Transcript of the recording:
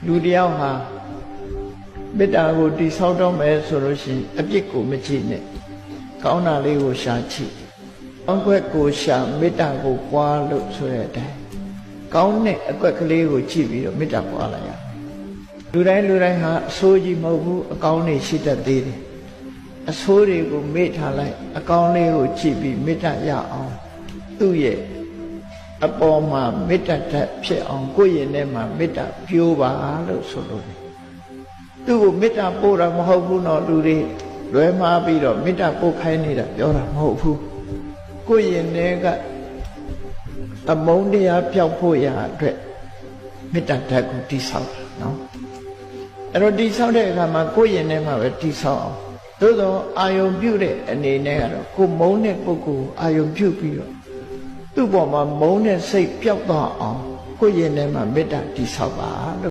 လူတယောက်ဟာမေတ္တာကိုတည်ဆောက်တော့မယ်ဆိုလို့ရှိရင်အပြစ်ကိုမကြည့်နဲ့ကောင်းတာလေးကိုရှာကြည့်ကောင်းကွက်ကိုရှာမေတ္တာကိုပွားလို့ဆိုတဲ့အတိုင်းကောင်းတဲ့အကွက်ကလေးကိုကြည့်ပြီးတော့မေတ္တာပွားလိုက်ရလူတိုင်းဟာအဆိုးကြီးမဟုတ်ဘူးအကောင်းတွေရှိတတ်သေးတယ်အဆိုးတွေကိုမေ့ထားလိုက်အကောင်းလေးကိုကြည့်ပြီးမေတ္တာရအောင်သူ့ရဲ့အပေါ်မှာမေတ္တာဓာတ်ဖြစ်အောင်ကိုယ့်ရင်ထဲမှာမေတ္တာပြိုးပါလို့ဆိုလို့တယ်သူ့ကိုမေတ္တာပို့တာမဟုတ်ဘူးနော်လူတွေလွဲမှားပြီးတော့မေတ္တာပို့ခိုင်းနေတာပြောတာမဟုတ်ဘူးကိုယ့်ရင်ထဲကအမုန်းတရားပျောက်ဖို့ရာအတွက်မေတ္တာဓာတ်ကိုတည်ဆောက်တာနော်အဲ့တော့တည်ဆောက်တဲ့အခါမှာကိုယ့်ရင်ထဲမှာပဲတည်ဆောက်အောင်သို့တော့အာယုံပြုတဲ့အနေနဲ့ကတော့ကိုမုန်းတဲ့ပုဂ္ဂိုလ်အာယုံပြုပြီးတော့သူ့ပေါ်မှာမုန်းတဲ့စိတ်ပျောက်သွားအောင်ကိုယ့်ရင်ထဲမှာမေတ္တာတည်ဆောက်ပါလို့